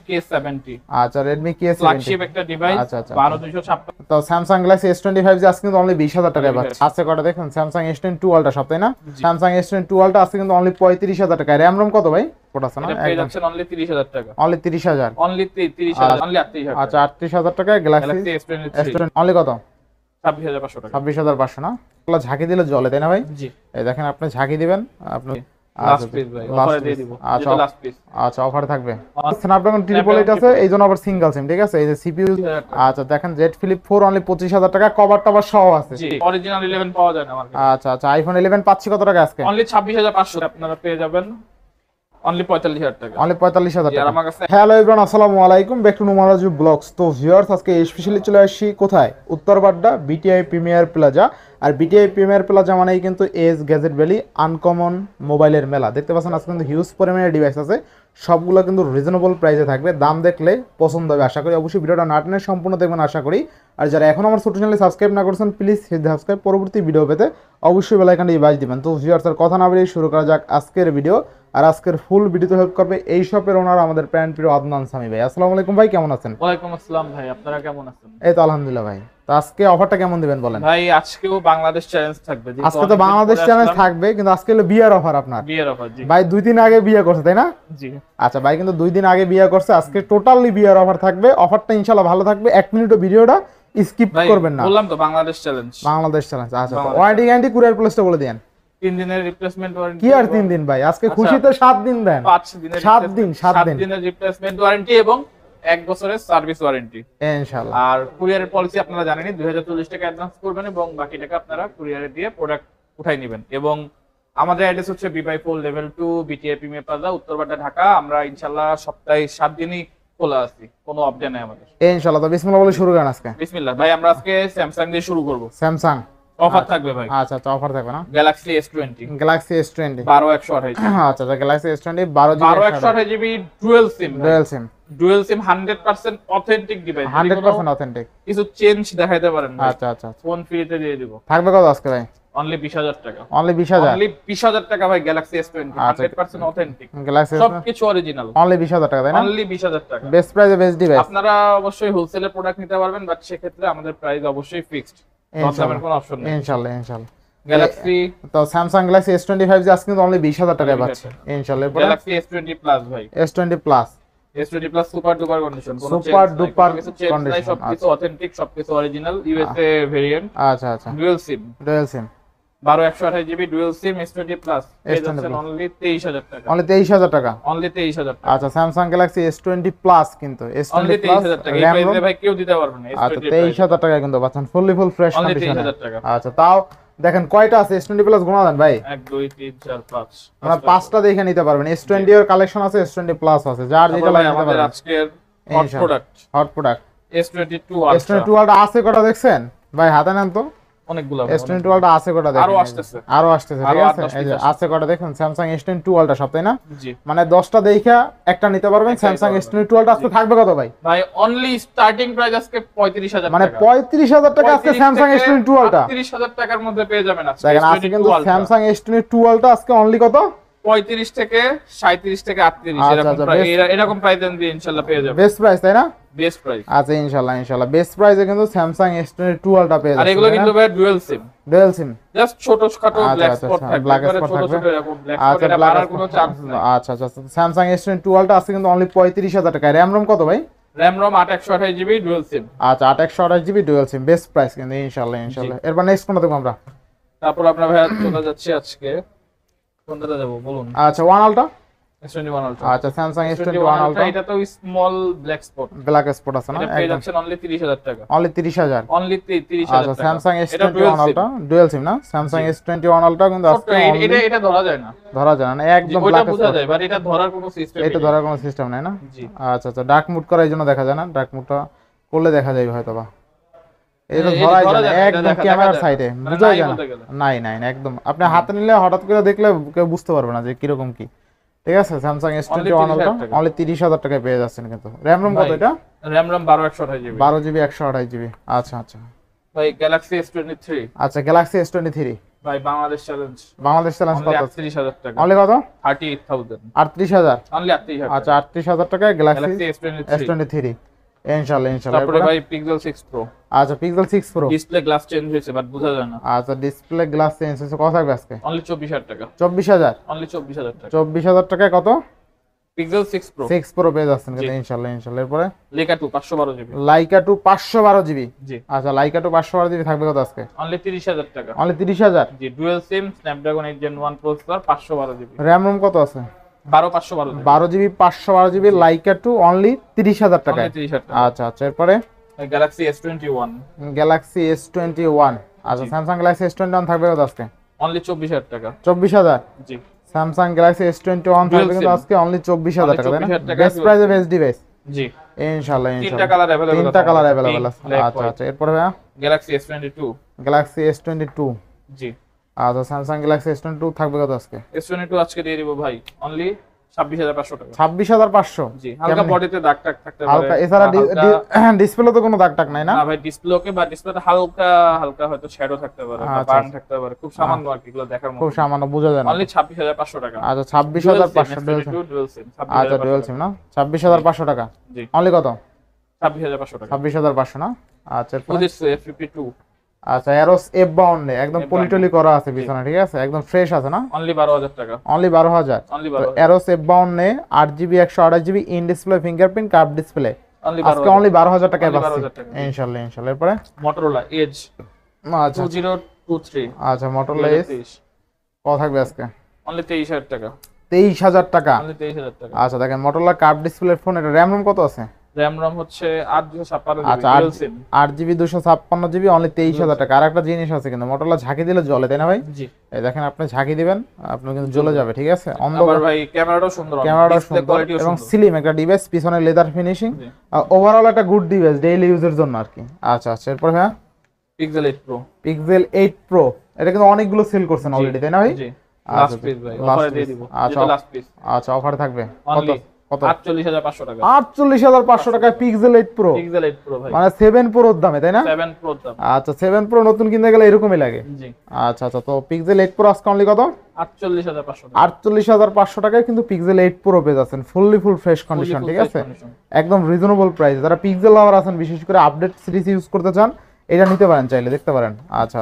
K70 আচ্ছা Redmi K70 flagship একটা device. আচ্ছা আচ্ছা 12256 তো Samsung Galaxy S25 যে আজকে কিন্তু অনলি 20000 টাকায় পাচ্ছেন। আছে কটা দেখুন Samsung S22 Ultra সব তাই না? Samsung S22 Ultra আজকে কিন্তু অনলি 35000 টাকায়। RAM ROM কত ভাই? কোট আছে না? এটা পেয়ে যাচ্ছেন অনলি 30000 টাকা। অনলি 30000 অনলি 30000 অনলি 38000 টাকা। আচ্ছা 38000 টাকায় Galaxy S23 অনলি কত? 26500 টাকা। 26500 না? এগুলো ঝাঁকি দিলে জ্বলে তাই না ভাই? জি। এই দেখেন আপনি ঝাঁকি দিবেন আপনি লাস্ট পিস ভাই অফারে দিয়ে দিব। আচ্ছা এটা লাস্ট পিস। আচ্ছা অফারে থাকবে। Snapdragon 888 আছে এইজন্য আবার সিঙ্গেল সিম ঠিক আছে। এই যে CPU আচ্ছা দেখেন Z Flip 4 অনলি 25000 টাকা কভার টভার সহ আছে। জি অরিজিনাল 11 পাওয়া যায় না মার্কেটে। আচ্ছা আচ্ছা iPhone 11 পাচ্ছি কত টাকা আজকে? অনলি 26500 আপনারা পেয়ে যাবেন অনলি 45000 টাকা। অনলি 45000 টাকা। আর আমার কাছে হ্যালো এভরিওয়ান আসসালামু আলাইকুম ব্যাক টু নুমারাজু ব্লগস। তো ভিউয়ার্স আজকে স্পেশালি চলে আসছি কোথায়? Uttar Badda BTI Premier Plaza. আর বিটিআই প্রিমিয়ার প্লাজা মানেই কিন্তু এস গ্যাজেট ভ্যালি আনকমন মোবাইলের মেলা। দেখতে পাচ্ছেন আজকে কিন্তু হিউজ পরিমাণে ডিভাইস আছে, সবগুলো কিন্তু রিজনেবল প্রাইসে থাকবে। দাম দেখলে পছন্দ হবে আশা করি। অবশ্যই ভিডিওটা না টেনে সম্পূর্ণ দেখবেন আশা করি। আর যারা এখন আমার ছোট চ্যানেলে সাবস্ক্রাইব না করছেন প্লিজ সাবস্ক্রাইব, পরবর্তী ভিডিও পেতে অবশ্যই বেল আইকনটি বাজিয়ে দিবেন। তো ভিউয়ার্স আর কথা না বলেই শুরু করা যাক আজকের ভিডিও। আর আজকের ফুল ভিডিওতে হেল্প করবে এই শপের ওনার আমাদের প্যান্ট প্রিয় আদনান সামি ভাই। আসসালামু আলাইকুম ভাই, কেমন আছেন? ওয়ালাইকুম আসসালাম ভাই, আপনারা কেমন আছেন? এই তো আলহামদুলিল্লাহ ভাই। তো আজকে অফারটা কেমন দিবেন বলেন? ভাই আজকেও বাংলাদেশ চ্যালেঞ্জ থাকবে। আজকে তো বাংলাদেশ চ্যালেঞ্জ থাকবে, কিন্তু আজকে হলো বিয়ার অফার আপনার। বিয়ের অফার। জি ভাই 2 দিন আগে বিয়ে করছে তাই না? জি। আচ্ছা ভাই কিন্তু 2 দিন আগে বিয়ে করছে, আজকে টোটালি বিয়ার অফার থাকবে। অফারটা ইনশাআল্লাহ ভালো থাকবে। 1 মিনিটও ভিডিওটা স্কিপ করবেন না। বললাম তো বাংলাদেশ চ্যালেঞ্জ। বাংলাদেশ চ্যালেঞ্জ। আচ্ছা ওয়ারেন্টি গ্যারান্টি কুরিয়ার প্লেসটা বলে দেন। 3 দিনের রিপ্লেসমেন্ট ওয়ারেন্টি। কি আর 3 দিন ভাই, আজকে খুশিতে 7 দিন দেন। 5 দিনের 7 দিনের রিপ্লেসমেন্ট ওয়ারেন্টি এবং 1 বছরের সার্ভিস ওয়ারেন্টি ইনশাআল্লাহ। আর কুরিয়ারের পলিসি আপনারা জানেনই, 2040 টাকা অ্যাডভান্স করবেন এবং বাকি টাকা আপনারা কুরিয়ারে দিয়ে প্রোডাক্ট উঠাই নেবেন। এবং আমাদের অ্যাড্রেস হচ্ছে বি/4 level 2 BTI Premier Plaza, Uttar Badda, Dhaka. আমরা ইনশাআল্লাহ সপ্তাহে 7 দিনই খোলা আছি, কোনো আপডেট নাই আমাদের। ইনশাআল্লাহ। তো বিসমিল্লাহ বলে শুরু করেন আজকে। বিসমিল্লাহ। ভাই আমরা আজকে স্যামসাং দিয়ে শুরু করব। স্যামসাং অফার থাকবে ভাই। আচ্ছা আচ্ছা অফার থাকবে না? Galaxy S20 Galaxy S20 12128। আচ্ছা আচ্ছা Galaxy S20 12128 GB dual SIM. Dual SIM 100% authentic device. 100% authentic. কিছু চেঞ্জ দেখাইতে পারেন ভাই। আচ্ছা আচ্ছা ফোন ফ্রিতে দিয়ে দিব। থাকবে কত আজকে ভাই? অনলি 20000 টাকা। অনলি 20000? অনলি 20000 টাকা ভাই। Galaxy S20 100% authentic. গ্যালাক্সি সবকিছু অরিজিনাল। অনলি 20000 টাকা তাই না? অনলি 20000 টাকা। বেস্ট প্রাইসে বেস্ট ডিভাইস। আপনারা অবশ্যই হোলসেলে প্রোডাক্ট নিতে পারবেন, বাট সেক্ষেত্রে আমাদের প্রাইস অবশ্যই ফিক্সড। দরদামের কোনো অপশন নেই। ইনশাআল্লাহ ইনশাআল্লাহ। গ্যালাক্সি তো স্যামসাং গ্যালাক্সি S25 যে আজকে কিন্তু অনলি 20000 টাকায় পাচ্ছে ইনশাআল্লাহ। গ্যালাক্সি S20 প্লাস ভাই। S20 plus. S20 plus super duper condition. Super duper condition. সবকিছু অথেন্টিক, সবকিছু অরিজিনাল। USA variant. আচ্ছা আচ্ছা dual SIM. Dual SIM 12128 GB dual SIM S20 plus. পেয়েছেন অনলি 23000 টাকা। অনলি 23000 টাকা। অনলি 23000 টাকা। আচ্ছা স্যামসাং গ্যালাক্সি S20 প্লাস কিন্তু S20 অনলি প্লাস 23000 টাকা। এই প্রাইসে ভাই কেউ দিতে পারবে না। আচ্ছা 23000 টাকা কিন্তু পাচ্ছেন ফুললি ফুল ফ্রেশ অনলি কন্ডিশনে। 23000 টাকা। আচ্ছা তাও দেখেন কয়টা আছে S20 প্লাস গোনা দেন ভাই। 1 2 3 4 5 আপনারা 5টা দেখে নিতে পারবেন। S20 এর কালেকশন আছে, S20 প্লাস আছে, যার যেটা লাগে নিতে পারবেন। আজকের hot product. Hot product S22 Ultra। S22 Ultra আছে কটা দেখছেন ভাই? হাতে নেন তো অনেকগুলো। S22 Ultra আছে কটা দেখেন? আরো আসতেছে ঠিক আছে। এই যে আছে কটা দেখুন Samsung S22 Ultra সব তাই না? জি। মানে 10টা দেখা একটা নিতে পারবেন। Samsung S22 Ultra আজকে থাকবে কত ভাই? ভাই অনলি স্টার্টিং প্রাইস আজকে 35000 টাকা। মানে 35000 টাকা আজকে Samsung S22 Ultra। 35000 টাকার মধ্যে পেয়ে যাবেন আজকে। দেখেন আজকে কিন্তু Samsung S22 Ultra আজকে অনলি কত? 35 থেকে 37 থেকে 38 এরকম প্রাইস দিয়ে ইনশাআল্লাহ পেয়ে যাবেন। বেস্ট প্রাইস তাই না? Best price. আচ্ছা ইনশাআল্লাহ ইনশাআল্লাহ বেস্ট প্রাইসে কিন্তু Samsung S22 Ultra পেয়ে যাবেন। আর এগুলো কিন্তু ভাই dual SIM. Dual SIM just ছোটখাটো ব্ল্যাক স্পট থাকবে। ব্ল্যাক স্পট থাকবে। এরকম ব্ল্যাক স্পট এটা বাড়ার কোনো চান্স নাই। আচ্ছা আচ্ছা Samsung S22 Ultra আজকে কিন্তু অনলি 35000 টাকা। RAM ROM কত ভাই? RAM ROM 8128 GB dual SIM. আচ্ছা 8128 GB dual SIM best price কিন্তু ইনশাআল্লাহ ইনশাআল্লাহ। এরপর নেক্সট কোনটা দেখব আমরা? তারপর আমরা ভাই চলে যাচ্ছি আজকে কোনটা দেব বলুন। আচ্ছা 1 Ultra S21 Ultra। আচ্ছা Samsung S21 Ultra এটা তো small black spot. Black spot আছে না? এটা পেয়ে যাচ্ছেন অনলি 30000 টাকা। অনলি 30000। অনলি 30000 আচ্ছা টাকা। Samsung S21 Ultra dual SIM না? Samsung S21 Ultra কিন্তু আজকে এটা ধরা যায় না। ধরা যায় না একদম ওটা ব্ল্যাক বোঝা যায়, বাট এটা ধরার কোনো সিস্টেম নেই। এটা ধরার কোনো সিস্টেম নাই না? জি। আচ্ছা আচ্ছা ডার্ক মুড করার জন্য দেখা যায় না? ডার্ক মুডটা করলে দেখা যায় হয়তো বা। এটা ধরা যায় না একদম ক্যামেরার সাইডে বোঝা যায় না। নাই নাই একদম আপনি হাতে নিলে হঠাৎ করে দেখলে কেউ বুঝতে পারবে না যে কি রকম কি। ঠিক আছে Samsung S21 Ultra অনলি 30000 টাকায় পেয়ে যাচ্ছেন কিন্তু। RAM ROM কত এটা? RAM ROM 12128 GB. 12 GB 128 GB. আচ্ছা আচ্ছা ভাই Galaxy S23। আচ্ছা Galaxy S23 ভাই বাংলাদেশ চ্যালেঞ্জ বাংলাদেশ চ্যালেঞ্জ কত? 38000 টাকা। অনলি কত? 38000। 38000। অনলি 38000। আচ্ছা 38000 টাকায় গ্যালাক্সি Galaxy S23। S23 ইনশাআল্লাহ ইনশাআল্লাহ। তারপরে ভাই Pixel 6 Pro। আচ্ছা pixel 6 pro. Display glass change হয়েছে বাট বোঝা যায় না। আচ্ছা ডিসপ্লে গ্লাস চেঞ্জ হয়েছে, কত থাকবে আজকে? অনলি 24000 টাকা। 24000। অনলি 24000 টাকা। 24000 টাকায় কত? Pixel 6 Pro। 6 প্রো পেয়ে যাচ্ছেন কিন্তু জি। ইনশাআল্লাহ ইনশাআল্লাহ। এরপরে লেকা 2 512 জিবি। লাইকা 2 512 জিবি। জি। আচ্ছা লাইকা 2 512 জিবি থাকবে কত আজকে? অনলি 30000 টাকা। অনলি 30000। জি, dual SIM Snapdragon 8 Gen 1 processor 512 GB. RAM ROM কত আছে? 12 512 GB. 12 GB 512 GB Laika 2 only 30000 টাকায়। অনলি 30000 টাকা। আচ্ছা আচ্ছা। এরপরে Galaxy S21। Galaxy S21। আচ্ছা জি। স্যামসাং গ্যালাক্সি S21 থাকবে কত আজকে? অনলি 24000 টাকা। 24000। জি। স্যামসাং গ্যালাক্সি S21 থাকবে কিন্তু আজকে অনলি 24000 টাকা, তাই না? 24000 টাকা বেস্ট প্রাইসে বেস্ট ডিভাইস জি। ইনশাআল্লাহ তিনটা ইনশাআল্লাহ। কালার अवेलेबल আছে। তিনটা কালার अवेलेबल আছে। Black, আচ্ছা white। আচ্ছা। এরপরে ভাইয়া Galaxy S22। Galaxy S22। জি। আচ্ছা স্যামসাং গ্যালাক্সি S22 থাকবে কত আজকে? S22 আজকে দিয়ে দিব ভাই অনলি 26500 টাকা। 26500। জি, হালকা বডিতে দাগ টাগ থাকতে পারে। হালকা, এছাড়া ডিসপ্লে তো কোনো দাগ টাগ নাই না? না ভাই, ডিসপ্লেকে বা ডিসপ্লেতে হালকা হালকা হয়তো শ্যাডো থাকতে পারে বা আচ্ছা, বার্ন থাকতে পারে, খুব সামান্য আর কি, এগুলো দেখার মতো। খুব সামান্য, বোঝা যায় না। অনলি 26500 টাকা। আচ্ছা 26500 ডুয়াল সিম। আচ্ছা ডুয়াল সিম না? 26500 টাকা। জি। অনলি কত? 26500 টাকা। 26500 না? আচ্ছা এরপরে Fujitsu F52। আচ্ছা এরোস F52 একদম F52 পলিটলি করা আছে পিছনে, ঠিক আছে? একদম ফ্রেশ আছে না? অনলি 12000 টাকা। অনলি 12000। অনলি তো 12000। Arrows F52 8GB 128GB in display fingerprint curve display only আজকে অনলি 12000 টাকায় Only পাচ্ছি 12,000 টাকা। ইনশাআল্লাহ ইনশাআল্লাহ। এরপরে Motorola Edge আচ্ছা 2023। আচ্ছা Motorola Edge 2023 কত থাকবে আজকে? অনলি 23000 টাকা। 23000 টাকা। অনলি 23000 টাকা। আচ্ছা দেখেন Motorola কার্ভ ডিসপ্লের ফোন, এটা র‍্যাম রোম কত আছে? র‍্যাম রম হচ্ছে 8 আচ্ছা 8GB 256GB অনলি 23000 টাকা। আর একটা জিনিস আছে কিন্তু Motorola ঝাঁকি দিলে জ্বলে, তাই না ভাই? জি। এই দেখেন আপনি ঝাঁকি দিবেন আপনার কিন্তু জ্বলে যাবে, ঠিক আছে? আবার অন্ধকার ভাই ক্যামেরাটাও সুন্দর, ক্যামেরাটা ডিসপ্লে সুন্দর কোয়ালিটিও এবং সুন্দর। স্লিম একটা ডিভাইস, পিছনে লেদার ফিনিশিং, জি। ওভারঅল একটা গুড ডিভাইস ডেইলি ইউজের জন্য আর কি। আচ্ছা আচ্ছা। এরপর হ্যাঁ Pixel 8 Pro। Pixel 8 Pro এটা কিন্তু অনেকগুলো সেল করছেন অলরেডি, তাই না ভাই? জি। আচ্ছা, লাস্ট পিস ভাই, last অফারে দিয়ে piece। দিব। আচ্ছা, যেটা লাস্ট পিস। আচ্ছা অফারে থাকবে কত? অনলি কত? 48500 টাকা। 48500 টাকায় Pixel 8 Pro, Pixel 8 Pro ভাই। মানে 7 Pro এর দামে, তাই না? 7 Pro দাম। আচ্ছা 7 Pro নতুন কিনতে গেলে এরকমই লাগে। জি। আচ্ছা আচ্ছা। তো Pixel 8 Pro আজকে অনলি কত? 48500 টাকা। 48500 টাকায় কিন্তু Pixel 8 Pro পেয়ে যাচ্ছেন ফুললি ফুল ফ্রেশ কন্ডিশন, ঠিক আছে? একদম রিজনেবল প্রাইস। যারা পিক্সেল লাভার আছেন, বিশেষ করে আপডেট সিরিজ ইউজ করতে চান, এটা নিতে পারেন, চাইলে দেখতে পারেন। আচ্ছা।